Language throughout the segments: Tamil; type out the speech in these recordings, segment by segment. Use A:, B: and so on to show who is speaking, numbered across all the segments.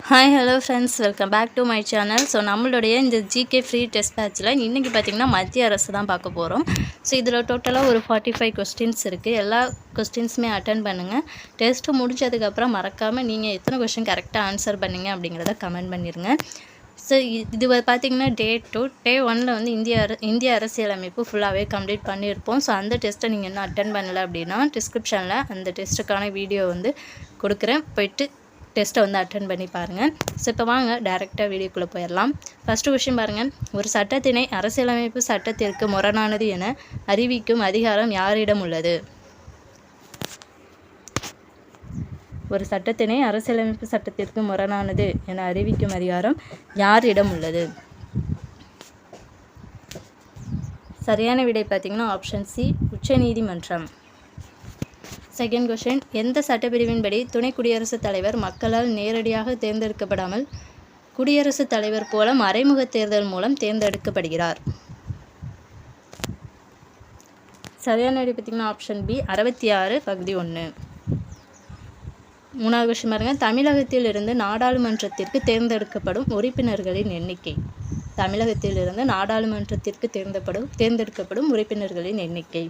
A: Hi hello friends, welcome back to my channel. So நம்மளுடைய இந்த ஜிகே ஃப்ரீ டெஸ்ட் பேட்சில் இன்றைக்கி பார்த்திங்கன்னா மத்திய அரசு தான் பார்க்க போகிறோம். ஸோ இதில் டோட்டலாக ஒரு 45 கொஸ்டின்ஸ் இருக்குது. எல்லா கொஸ்டின்ஸுமே அட்டன் பண்ணுங்கள். டெஸ்ட்டு முடிச்சதுக்கப்புறம் மறக்காமல் நீங்கள் எத்தனை கொஸ்டின் கரெக்டாக ஆன்சர் பண்ணிங்க அப்படிங்கிறத கமெண்ட் பண்ணிடுங்க. ஸோ இது பார்த்திங்கன்னா டே 1ல் வந்து இந்திய அரசியலமைப்பு ஃபுல்லாகவே கம்ப்ளீட் பண்ணியிருப்போம். ஸோ அந்த டெஸ்ட்டை நீங்கள் இன்னும் அட்டன் பண்ணலை அப்படின்னா டிஸ்கிரிப்ஷனில் அந்த டெஸ்ட்டுக்கான வீடியோ வந்து கொடுக்குறேன், போய்ட்டு டெஸ்ட்டை வந்து அட்டன் பண்ணி பாருங்கள். ஸோ இப்போ வாங்க டைரெக்டாக வீடியோக்குள்ளே போயிடலாம். ஃபஸ்ட்டு கொஸ்டின் பாருங்கள். ஒரு சட்டத்தினை அரசியலமைப்பு சட்டத்திற்கு முரணானது என அறிவிக்கும் அதிகாரம் யாரிடம் உள்ளது? ஒரு சட்டத்தினை அரசியலமைப்பு சட்டத்திற்கு முரணானது என அறிவிக்கும் அதிகாரம் யாரிடம் உள்ளது? சரியான விடை பார்த்திங்கன்னா ஆப்ஷன் சி, உச்சநீதிமன்றம். Second question. எந்த சட்டப்பிரிவின்படி துணை குடியரசுத் தலைவர் மக்களால் நேரடியாக தேர்ந்தெடுக்கப்படாமல் குடியரசுத் தலைவர் போல மறைமுக தேர்தல் மூலம் தேர்ந்தெடுக்கப்படுகிறார்? சரியான விடை பார்த்திங்கன்னா ஆப்ஷன் பி, 66 பகுதி 1. மூணாவது கொஸ்டின் பாருங்க. தமிழகத்தில் இருந்து நாடாளுமன்றத்திற்கு தேர்ந்தெடுக்கப்படும் உறுப்பினர்களின் எண்ணிக்கை. தமிழகத்தில் இருந்து நாடாளுமன்றத்திற்கு தேர்ந்தெடுக்கப்படும் உறுப்பினர்களின் எண்ணிக்கை.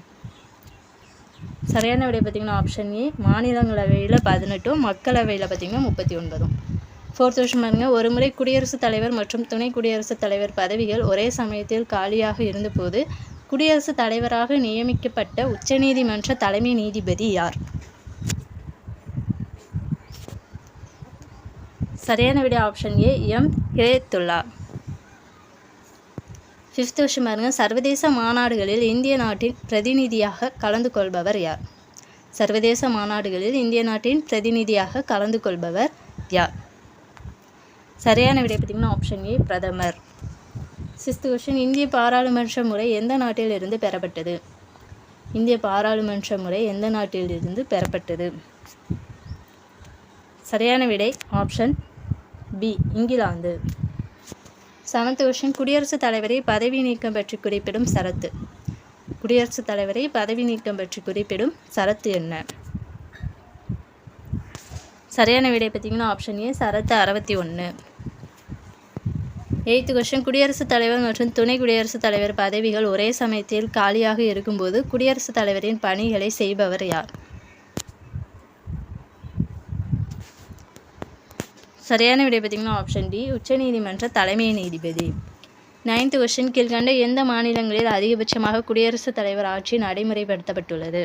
A: சரியான விடை பார்த்திங்கன்னா ஆப்ஷன் ஏ, மாநிலங்களவையில் 18, மக்களவையில் பார்த்திங்கன்னா 39. ஃபோர்த் கொஸ்டின் பாருங்க. ஒரு முறை குடியரசுத் தலைவர் மற்றும் துணை குடியரசுத் தலைவர் பதவிகள் ஒரே சமயத்தில் காலியாக இருந்தபோது குடியரசுத் தலைவராக நியமிக்கப்பட்ட உச்சநீதிமன்ற தலைமை நீதிபதி யார்? சரியான விடை option A, M Hidayatullah. Fifth question பாருங்கள். சர்வதேச மாநாடுகளில் இந்திய நாட்டின் பிரதிநிதியாக கலந்து கொள்பவர் யார்? சர்வதேச மாநாடுகளில் இந்திய நாட்டின் பிரதிநிதியாக கலந்து கொள்பவர் யார்? சரியான விடை பார்த்திங்கன்னா ஆப்ஷன் ஏ, பிரதமர். Sixth question. இந்திய பாராளுமன்ற முறை எந்த நாட்டில் இருந்து பெறப்பட்டது? இந்திய பாராளுமன்ற முறை எந்த நாட்டில் இருந்து பெறப்பட்டது? சரியான விடை ஆப்ஷன் பி, இங்கிலாந்து. Seventh question. குடியரசுத் தலைவரை பதவி நீக்கம் பற்றி குறிப்பிடும் சரத்து. குடியரசுத் தலைவரை பதவி நீக்கம் பற்றி குறிப்பிடும் சரத்து என்ன? சரியான விடை பார்த்திங்கன்னா ஆப்ஷன் ஏ, சரத்து 61. Eighth question. குடியரசுத் தலைவர் மற்றும் துணை குடியரசுத் தலைவர் பதவிகள் ஒரே சமயத்தில் காலியாக இருக்கும்போது குடியரசுத் தலைவரின் பணிகளை செய்பவர் யார்? சரியான விடை பார்த்திங்கன்னா ஆப்ஷன் டி, உச்சநீதிமன்ற தலைமை நீதிபதி. Ninth question. கீழ்கண்ட எந்த மாநிலங்களில் அதிகபட்சமாக குடியரசுத் தலைவர் ஆட்சி நடைமுறைப்படுத்தப்பட்டுள்ளது?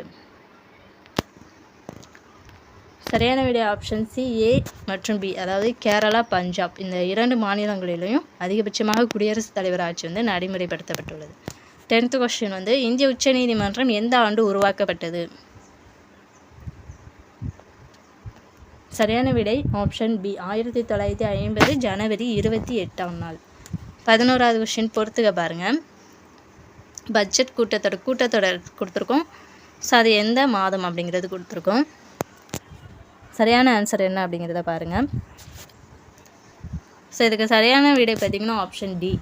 A: சரியான விடை ஆப்ஷன் சி, ஏ மற்றும் பி, அதாவது கேரளா, பஞ்சாப், இந்த 2 மாநிலங்களிலையும் அதிகபட்சமாக குடியரசுத் தலைவர் ஆட்சி வந்து நடைமுறைப்படுத்தப்பட்டுள்ளது. 10th கொஸ்டின் வந்து இந்திய உச்சநீதிமன்றம் எந்த ஆண்டு உருவாக்கப்பட்டது? சரியான விடை ஆப்ஷன் பி, 1950 ஜனவரி 28ஆம் நாள். 11வது கொஸ்டின் பொறுத்துக்க பாருங்கள். பட்ஜெட் கூட்டத்தொடர் கொடுத்துருக்கோம். ஸோ அது எந்த மாதம் அப்படிங்கிறது கொடுத்துருக்கோம். சரியான ஆன்சர் என்ன அப்படிங்கிறத பாருங்கள். ஸோ இதுக்கு சரியான விடை பார்த்திங்கன்னா ஆப்ஷன் டி.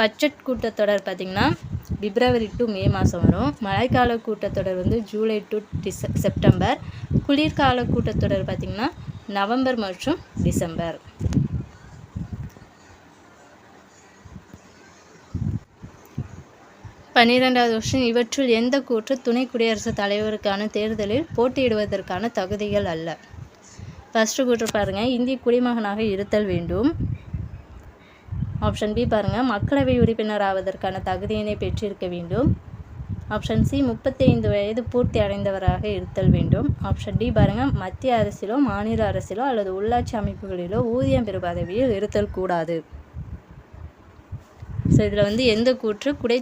A: பட்ஜெட் கூட்டத்தொடர் பார்த்திங்கன்னா பிப்ரவரி டு மே மாதம் வரும். மழைக்கால கூட்டத்தொடர் வந்து ஜூலை டு செப்டம்பர். குளிர்கால கூட்டத்தொடர் பார்த்திங்கன்னா நவம்பர் மற்றும் டிசம்பர். பன்னிரெண்டாவது கொஸ்டின். இவற்றுள் எந்த கூற்று துணை குடியரசுத் தலைவருக்கான தேர்தலில் போட்டியிடுவதற்கான தகுதிகள் அல்ல? ஃபஸ்ட்டு கூற்று பாருங்கள். இந்திய குடிமகனாக இருத்தல் வேண்டும். ஆப்ஷன் பி பாருங்கள். மக்களவை உறுப்பினர் ஆவதற்கான தகுதியினை பெற்றிருக்க வேண்டும். ஆப்ஷன் சி, 35 வயது பூர்த்தி அடைந்தவராக இருத்தல் வேண்டும். ஆப்ஷன் டி பாருங்கள். மத்திய அரசிலோ மாநில அரசிலோ அல்லது உள்ளாட்சி அமைப்புகளிலோ ஊதியம் பெறும் பதவியில் இருத்தல் கூடாது. ஸோ இதில் வந்து எந்த கூற்று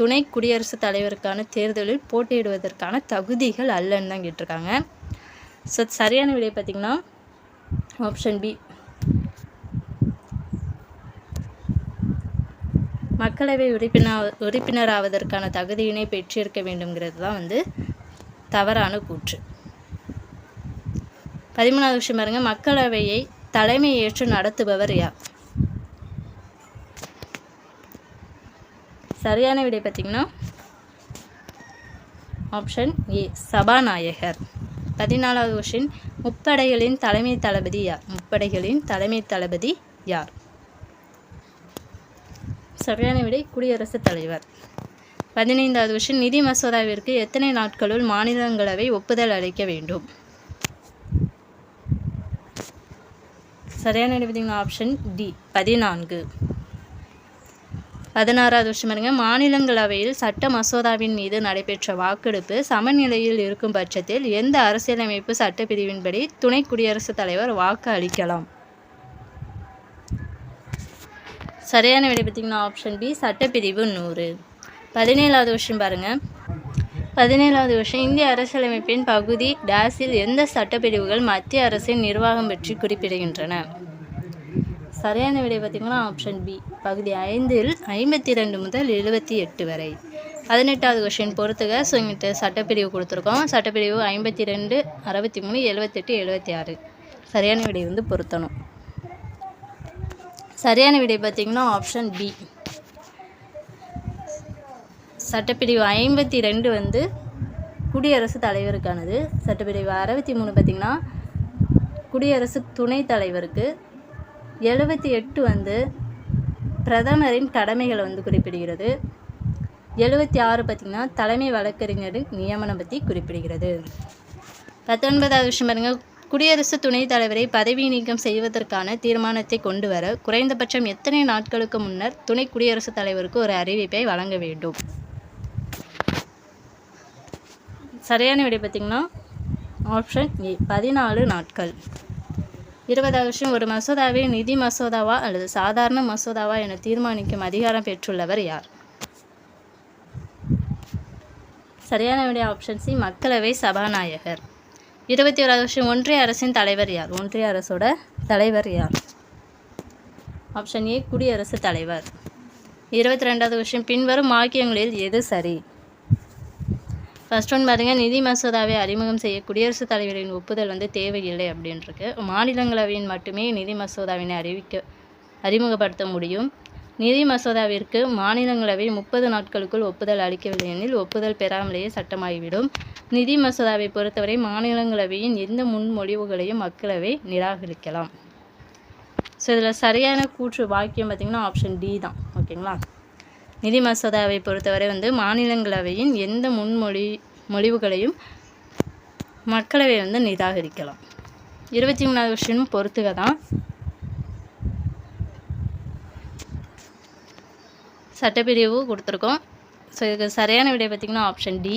A: துணை குடியரசுத் தலைவருக்கான தேர்தலில் போட்டியிடுவதற்கான தகுதிகள் அல்லன்னு தான் கேட்டிருக்காங்க. ஸோ சரியான விடை பார்த்திங்கன்னா ஆப்ஷன் பி, மக்களவை உறுப்பினராவதற்கான தகுதியினை பெற்றிருக்க வேண்டும்ங்கிறது தான் வந்து தவறான கூற்று. 13வது விஷயம் பாருங்க. மக்களவையை தலைமை ஏற்று நடத்துபவர் யார்? சரியான விடை பார்த்திங்கன்னா ஆப்ஷன் ஏ, சபாநாயகர். 14வது கொஸ்டின், முப்படைகளின் தலைமை தளபதி யார்? முப்படைகளின் தலைமை தளபதி யார்? சரியான விடை குடியரசுத் தலைவர். 15வது கொஸ்டின், நிதி மசோதாவிற்கு எத்தனை நாட்களுள் மாநிலங்களவை ஒப்புதல் அளிக்க வேண்டும்? சரியான விடை பார்த்தீங்கன்னா ஆப்ஷன் டி 14. 16வது கொஸ்டின் பாருங்க, மாநிலங்களவையில் சட்ட மசோதாவின் மீது நடைபெற்ற வாக்கெடுப்பு சமநிலையில் இருக்கும் பட்சத்தில் எந்த அரசியலமைப்பு சட்டப்பிரிவின்படி துணை குடியரசுத் தலைவர் வாக்கு அளிக்கலாம்? சரியான விடை பார்த்தீங்கன்னா ஆப்ஷன் பி சட்டப்பிரிவு 100. 17வது கொஸ்டின் பாருங்க, 17வது கொஸ்டின், இந்திய அரசியலமைப்பின் பகுதி டேஸில் எந்த சட்டப்பிரிவுகள் மத்திய அரசின் நிர்வாகம் பற்றி குறிப்பிடுகின்றன? சரியான விடை பார்த்திங்கன்னா ஆப்ஷன் பி பகுதி 5இல் 52 முதல் 78 வரை. 18வது கொஸ்டின் பொறுத்துக. ஸோ இங்கிட்ட சட்டப்பிரிவு கொடுத்துருக்கோம். சட்டப்பிரிவு 52, 63, 78, 76. சரியான விடை வந்து பொருத்தணும். சரியான விடை பார்த்திங்கன்னா ஆப்ஷன் பி. சட்டப்பிரிவு 52 வந்து குடியரசுத் தலைவருக்கானது. சட்டப்பிரிவு 63 பார்த்திங்கன்னா குடியரசு துணைத் தலைவருக்கு. 78 வந்து பிரதமரின் கடமைகளை வந்து குறிப்பிடுகிறது. 76 பார்த்திங்கன்னா தலைமை வழக்கறிஞரின் நியமனம் பற்றி குறிப்பிடுகிறது. 19வது விஷயம் பாருங்கள், குடியரசு துணைத் தலைவரை பதவி நீக்கம் செய்வதற்கான தீர்மானத்தை கொண்டு வர குறைந்தபட்சம் எத்தனை நாட்களுக்கு முன்னர் துணை குடியரசுத் தலைவருக்கு ஒரு அறிவிப்பை வழங்க வேண்டும்? சரியான விடை பார்த்திங்கன்னா ஆப்ஷன் ஏ 14 நாட்கள். 20வது விஷயம், ஒரு மசோதாவை நிதி மசோதாவா அல்லது சாதாரண மசோதாவா என தீர்மானிக்கும் அதிகாரம் பெற்றுள்ளவர் யார்? சரியான விடை ஆப்ஷன் சி மக்களவை சபாநாயகர். 21வது விஷயம், ஒன்றிய அரசின் தலைவர் யார்? ஒன்றிய அரசோட தலைவர் யார்? ஆப்ஷன் ஏ குடியரசுத் தலைவர். 22வது விஷயம், பின்வரும் வாக்கியங்களில் எது சரி? ஃபர்ஸ்ட் ஒன் பாருங்கள், நிதி மசோதாவை அறிமுகம் செய்ய குடியரசுத் தலைவரின் ஒப்புதல் வந்து தேவையில்லை அப்படின்ருக்கு. மாநிலங்களவையின் மட்டுமே நிதி மசோதாவினை அறிமுகப்படுத்த முடியும். நிதி மசோதாவிற்கு மாநிலங்களவை 30 நாட்களுக்குள் ஒப்புதல் அளிக்கவில்லை எனில் ஒப்புதல் பெறாமலேயே சட்டமாகிவிடும். நிதி மசோதாவை பொறுத்தவரை மாநிலங்களவையின் எந்த முன்மொழிவுகளையும் மக்களவை நிராகரிக்கலாம். ஸோ இதில் சரியான கூற்று வாக்கியம் பார்த்திங்கன்னா ஆப்ஷன் டி தான். ஓகேங்களா? நிதி மசோதாவை பொறுத்தவரை வந்து மாநிலங்களவையின் எந்த முன்மொழிவுகளையும் மக்களவை வந்து நிராகரிக்கலாம். 23வது விஷயம் பொறுத்துக தான். சட்டப்பிரிவு கொடுத்துருக்கோம். ஸோ இதுக்கு சரியான விடை பார்த்திங்கன்னா ஆப்ஷன் டி.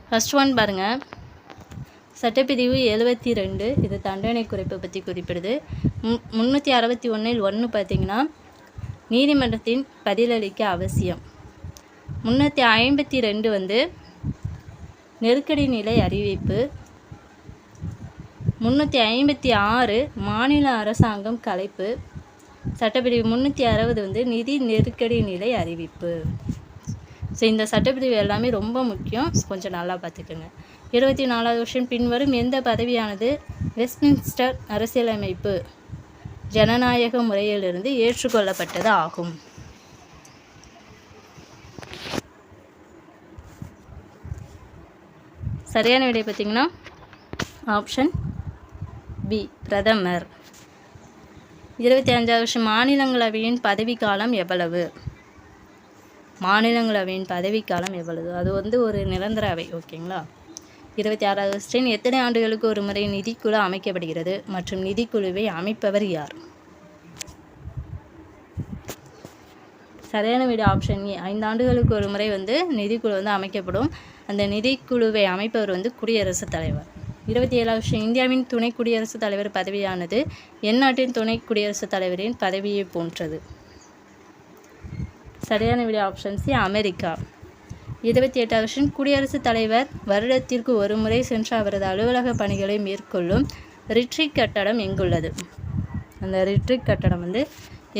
A: ஃபர்ஸ்ட் ஒன் பாருங்கள், சட்டப்பிரிவு 72 இது தண்டனை குறைப்பை பற்றி குறிப்பிடுது. 361 1 பார்த்திங்கன்னா நீதிமன்றத்தின் பதிலளிக்க அவசியம். 352 வந்து நெருக்கடி நிலை அறிவிப்பு. 356 மாநில அரசாங்கம் கலைப்பு. சட்டப்பிரிவு 360 வந்து நிதி நெருக்கடி நிலை அறிவிப்பு. ஸோ இந்த சட்டப்பிரிவு எல்லாமே ரொம்ப முக்கியம், கொஞ்சம் நல்லா பார்த்துக்கோங்க. 24வது விஷயம், பின்வரும் எந்த பதவியானது வெஸ்ட்மின்ஸ்டர் அரசியலமைப்பு ஜனநாயக முறையிலிருந்து ஏற்றுக்கொள்ளப்பட்டது ஆகும்? சரியான விடை பார்த்திங்கன்னா ஆப்ஷன் பி பிரதமர். 25வது விஷயம், மாநிலங்களவையின் பதவிக்காலம் எவ்வளவு? மாநிலங்களவையின் பதவிக்காலம் எவ்வளவு? அது வந்து ஒரு நிரந்தர அவை. ஓகேங்களா? 26வது கொஸ்டின், எத்தனை ஆண்டுகளுக்கு ஒரு முறை நிதிக்குழு அமைக்கப்படுகிறது மற்றும் நிதிக்குழுவை அமைப்பவர் யார்? சரியான விடை ஆப்ஷன் ஏ 5 ஆண்டுகளுக்கு ஒரு முறை வந்து நிதிக்குழு வந்து அமைக்கப்படும். அந்த நிதிக்குழுவை அமைப்பவர் வந்து குடியரசுத் தலைவர். 27வது விஷயம், இந்தியாவின் துணை குடியரசுத் தலைவர் பதவியானது எந்நாட்டின் துணை குடியரசுத் தலைவரின் பதவியை போன்றது? சரியான விடை ஆப்ஷன் சி அமெரிக்கா. 28வது விஷயம், குடியரசுத் தலைவர் வருடத்திற்கு ஒரு முறை சென்று அவரது அலுவலக பணிகளை மேற்கொள்ளும் ரிட்ரீட் கட்டடம் எங்குள்ளது? அந்த ரிட்ரீட் கட்டடம் வந்து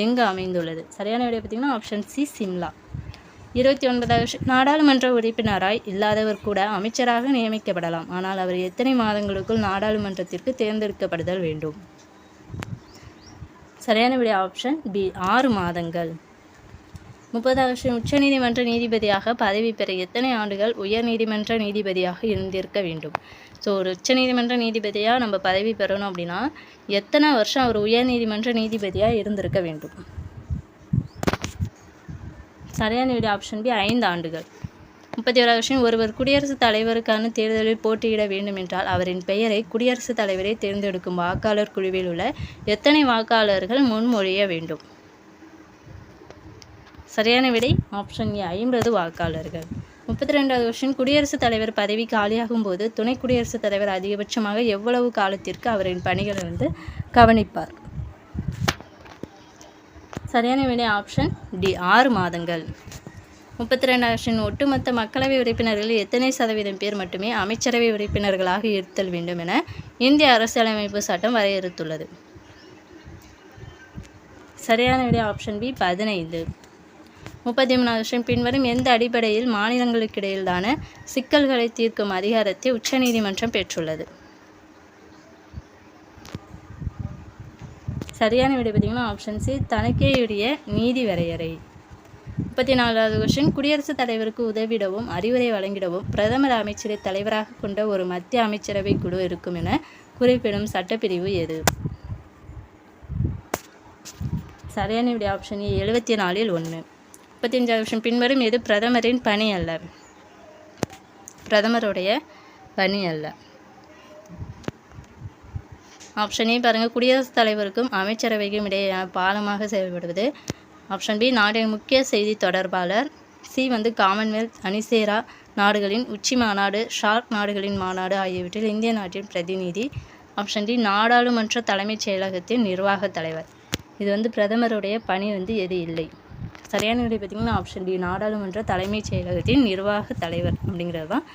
A: எங்கே அமைந்துள்ளது? சரியான விடை பார்த்திங்கன்னா ஆப்ஷன் சி சிம்லா. 29வது விஷயம், நாடாளுமன்ற உறுப்பினராய் இல்லாதவர் கூட அமைச்சராக நியமிக்கப்படலாம். ஆனால் அவர் எத்தனை மாதங்களுக்குள் நாடாளுமன்றத்திற்கு தேர்ந்தெடுக்கப்படுதல் வேண்டும்? சரியான விடை ஆப்ஷன் பி 6 மாதங்கள். 30வது கொஸ்டின், உச்சநீதிமன்ற நீதிபதியாக பதவி பெற எத்தனை ஆண்டுகள் உயர்நீதிமன்ற நீதிபதியாக இருந்திருக்க வேண்டும்? ஸோ ஒரு உச்சநீதிமன்ற நீதிபதியாக நம்ம பதவி பெறணும் அப்படின்னா எத்தனை வருஷம் அவர் உயர்நீதிமன்ற நீதிபதியாக இருந்திருக்க வேண்டும்? சரியான விடை ஆப்ஷன் பி 5 ஆண்டுகள். 31வது கொஸ்டின், ஒருவர் குடியரசுத் தலைவருக்கான தேர்தலில் போட்டியிட வேண்டும் என்றால் அவரின் பெயரை குடியரசுத் தலைவரை தேர்ந்தெடுக்கும் வாக்காளர் குழுவில் உள்ள எத்தனை வாக்காளர்கள் முன்மொழிய வேண்டும்? சரியான விடை ஆப்ஷன் ஏ 50 வாக்காளர்கள். 32வது கொஸ்டின், குடியரசுத் தலைவர் பதவி காலியாகும் போது துணை குடியரசுத் தலைவர் அதிகபட்சமாக எவ்வளவு காலத்திற்கு அவரின் பணிகளை கவனிப்பார்? சரியான விடை ஆப்ஷன் டி 6 மாதங்கள். 32வது கொஸ்டின், ஒட்டுமொத்த மக்களவை உறுப்பினர்களில் எத்தனை சதவீதம் பேர் மட்டுமே அமைச்சரவை உறுப்பினர்களாக இருத்தல் வேண்டும் என இந்திய அரசியலமைப்பு சட்டம் வரையறுத்துள்ளது? சரியான விடை ஆப்ஷன் பி 15. 33வது கொஸ்டின், பின்வரும் எந்த அடிப்படையில் மாநிலங்களுக்கிடையிலான சிக்கல்களை தீர்க்கும் அதிகாரத்தை உச்சநீதிமன்றம் பெற்றுள்ளது? சரியான விடை பார்த்தீங்கன்னா ஆப்ஷன் சி தனக்கேயுரிய நீதி வரையறை. 34வது கொஸ்டின், குடியரசுத் தலைவருக்கு உதவிடவும் அறிவுரை வழங்கிடவும் பிரதமர் அமைச்சரை தலைவராக கொண்ட ஒரு மத்திய அமைச்சரவை குழு இருக்கும் என குறிப்பிடும் சட்டப்பிரிவு எது? சரியான விடை ஆப்ஷன் ஏ 74ல் 1. 35வது கொஸ்டின், பின்வரும் எது பிரதமரின் பணி அல்ல? பிரதமருடைய பணி அல்ல. ஆப்ஷன் ஏ பாருங்கள், குடியரசுத் தலைவருக்கும் அமைச்சரவைக்கும் இடையேயான பாலமாக செயல்படுவது. ஆப்ஷன் பி நாட்டின் முக்கிய செய்தி தொடர்பாளர். சி காமன்வெல்த் அணிசேரா நாடுகளின் உச்சி மாநாடு, ஷார்க் நாடுகளின் மாநாடு ஆகியவற்றில் இந்திய நாட்டின் பிரதிநிதி. ஆப்ஷன் டி நாடாளுமன்ற தலைமைச் செயலகத்தின் நிர்வாக தலைவர். இது பிரதமருடைய பணி எது இல்லை. சரியான விடை பார்த்திங்கன்னா ஆப்ஷன் டி நாடாளுமன்ற தலைமைச் செயலகத்தின் நிர்வாக தலைவர் அப்படிங்கிறது தான்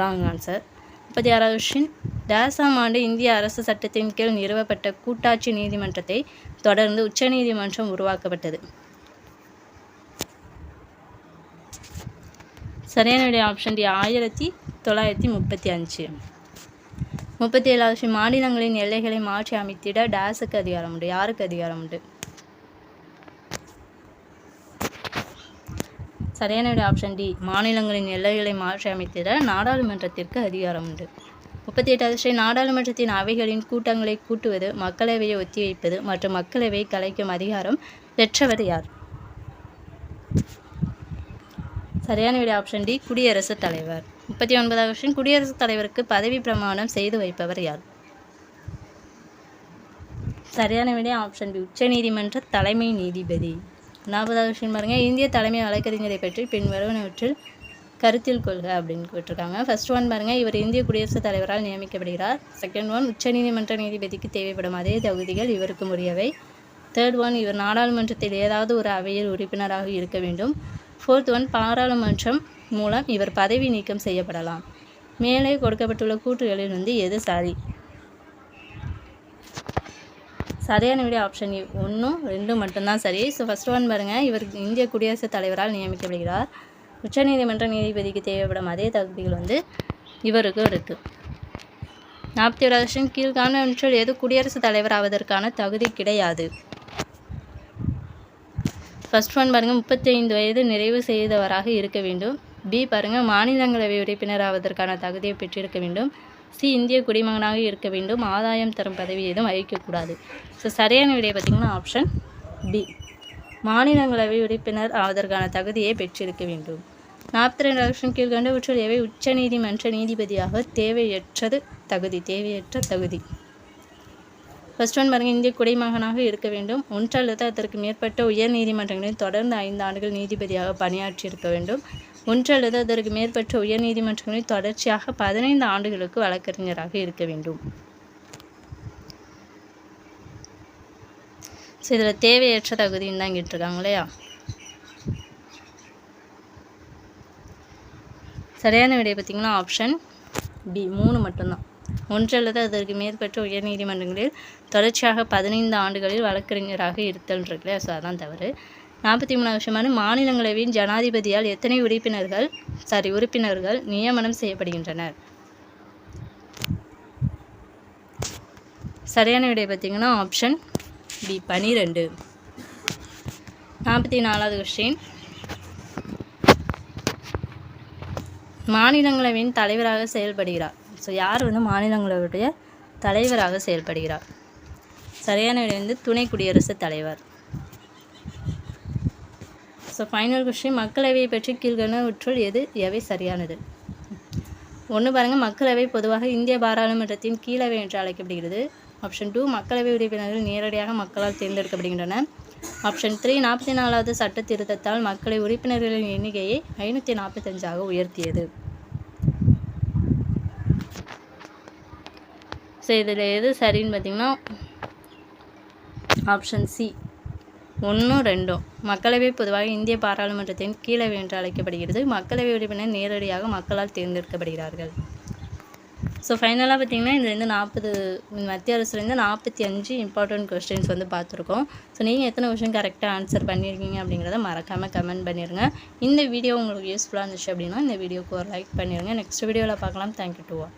A: ராங் ஆன்சர். 36வது கொஸ்டின், டேசாம் ஆண்டு இந்திய அரசு சட்டத்தின் கீழ் நிறுவப்பட்ட கூட்டாட்சி நீதிமன்றத்தை தொடர்ந்து உச்சநீதிமன்றம் உருவாக்கப்பட்டது? சரியான விடை ஆப்ஷன் டி 1935. 37வது கொஸ்டின், மாநிலங்களின் எல்லைகளை மாற்றி அமைத்திட டேஸுக்கு அதிகாரம் உண்டு? யாருக்கு அதிகாரம் உண்டு? சரியான விடை ஆப்ஷன் டி மாநிலங்களின் எல்லைகளை மாற்றி அமைத்திட நாடாளுமன்றத்திற்கு அதிகாரம் உண்டு. 38வது கொஸ்டின், நாடாளுமன்றத்தின் அவைகளின் கூட்டங்களை கூட்டுவது, மக்களவையை ஒத்திவைப்பது மற்றும் மக்களவையை கலைக்கும் அதிகாரம் பெற்றவர் யார்? சரியான விடை ஆப்ஷன் டி குடியரசுத் தலைவர். 39வது கொஸ்டின், குடியரசுத் தலைவருக்கு பதவி பிரமாணம் செய்து வைப்பவர் யார்? சரியான விடை ஆப்ஷன் பி உச்சநீதிமன்ற தலைமை நீதிபதி. 40வது கொஸ்டின் பாருங்கள், இந்திய தலைமை வழக்கறிஞரை பற்றி பின்வருவனவற்றில் கருத்தில் கொள்க அப்படின்னு கேட்டிருக்காங்க. ஃபர்ஸ்ட் ஒன் பாருங்கள், இவர் இந்திய குடியரசுத் தலைவரால் நியமிக்கப்படுகிறார். செகண்ட் ஒன், உச்சநீதிமன்ற நீதிபதிக்கு தேவைப்படும் அதே தகுதிகள் இவருக்கு உரியவை. தேர்ட் ஒன், இவர் நாடாளுமன்றத்தில் ஏதாவது ஒரு அவையில் உறுப்பினராக இருக்க வேண்டும். ஃபோர்த் ஒன், பாராளுமன்றம் மூலம் இவர் பதவி நீக்கம் செய்யப்படலாம். மேலே கொடுக்கப்பட்டுள்ள கூற்றுகளில் எது சரி? சரியான விடை ஆப்ஷன் ஏ 1, 2 மட்டும்தான் சரி. ஸோ ஃபர்ஸ்ட் ஒன் பாருங்கள், இவர் இந்திய குடியரசுத் தலைவரால் நியமிக்கப்படுகிறார். உச்சநீதிமன்ற நீதிபதிக்கு தேவைப்படும் அதே தகுதிகள் இவருக்கும் இருக்குது. 41வது கொஸ்டின், கீழ்காணவற்றுள் எது குடியரசுத் தலைவர் ஆவதற்கான தகுதி கிடையாது? ஃபர்ஸ்ட் ஒன் பாருங்கள், 35 வயது நிறைவு செய்தவராக இருக்க வேண்டும். பி பாருங்கள், மாநிலங்களவை உறுப்பினர் ஆவதற்கான தகுதியை பெற்றிருக்க வேண்டும். சி இந்திய குடிமகனாக இருக்க வேண்டும். ஆதாயம் தரும் பதவி எதுவும் வகிக்கக்கூடாது. ஸோ சரியான விடையை பார்த்திங்கன்னா ஆப்ஷன் பி மாநிலங்களவை உறுப்பினர் ஆவதற்கான தகுதியை பெற்றிருக்க வேண்டும். 42வது கொஸ்டின், கீழ்கண்டவற்றுள் எவை உச்சநீதிமன்ற நீதிபதியாக தேவையற்ற தகுதி? ஃபர்ஸ்ட் ஒன் பாருங்கள், இந்திய குடிமகனாக இருக்க வேண்டும். 1 அல்லது அதற்கு மேற்பட்ட உயர் நீதிமன்றங்களில் தொடர்ந்து 5 ஆண்டுகள் நீதிபதியாக பணியாற்றியிருக்க வேண்டும். 1 அல்லது அதற்கு மேற்பட்ட உயர் நீதிமன்றங்களில் தொடர்ச்சியாக 15 ஆண்டுகளுக்கு வழக்கறிஞராக இருக்க வேண்டும். ஸோ இதில் தேவையற்ற தகுதின்னு தான் கேட்டிருக்காங்க இல்லையா? சரியான விடை பார்த்திங்கன்னா ஆப்ஷன் பி 3 மட்டும்தான். 1 அல்லது அதற்கு மேற்பட்ட உயர் நீதிமன்றங்களில் தொடர்ச்சியாக 15 ஆண்டுகளில் வழக்கறிஞராக இருத்தல் இருக்குல்ல, ஸோ அதான் தவறு. 43வது விஷயமான மாநிலங்களவையின் ஜனாதிபதியால் எத்தனை உறுப்பினர்கள் நியமனம் செய்யப்படுகின்றனர்? சரியான விடை பார்த்திங்கன்னா ஆப்ஷன் பி 12. 44வது கொஸ்டின், மாநிலங்களவையின் தலைவராக செயல்படுகிறார். ஸோ யார் வந்து மாநிலங்களவையுடைய தலைவராக செயல்படுகிறார்? சரியான விடை வந்து துணை குடியரசுத் தலைவர். ஸோ ஃபைனல் கொஸ்டின், மக்களவையை பற்றி கீழ்கண்டவற்றுள் எவை சரியானது? ஒன்று பாருங்கள், மக்களவை பொதுவாக இந்திய பாராளுமன்றத்தின் கீழவை என்று அழைக்கப்படுகிறது. ஆப்ஷன் 2, மக்களவை உறுப்பினர்கள் நேரடியாக மக்களால் தேர்ந்தெடுக்கப்படுகின்றன. ஆப்ஷன் 3, 44வது சட்ட திருத்தத்தால் மக்களவை உறுப்பினர்களின் எண்ணிக்கையை 545ஆக உயர்த்தியது. ஸோ இதில் எது சரின்னு பார்த்தீங்கன்னா ஆப்ஷன் சி 1, 2. மக்களவை பொதுவாக இந்திய பாராளுமன்றத்தின் கீழவை என்று அழைக்கப்படுகிறது. மக்களவை உறுப்பினர் நேரடியாக மக்களால் தேர்ந்தெடுக்கப்படுகிறார்கள். ஸோ ஃபைனலாக பார்த்திங்கன்னா இதுலேருந்து 40 மத்திய அரசுலேருந்து 45 இம்பார்ட்டன்ட் கொஸ்டின்ஸ் வந்து பார்த்துருக்கோம். ஸோ நீங்கள் எத்தனை கொஸ்டின் கரெக்டாக ஆன்சர் பண்ணியிருக்கீங்க அப்படிங்கிறத மறக்காமல் கமெண்ட் பண்ணிடுங்க. இந்த வீடியோ உங்களுக்கு யூஸ்ஃபுல்லாக இருந்துச்சு அப்படின்னா இந்த வீடியோக்கு ஒரு லைக் பண்ணிடுங்க. நெக்ஸ்ட் வீடியோவில் பார்க்கலாம். Thank you to all.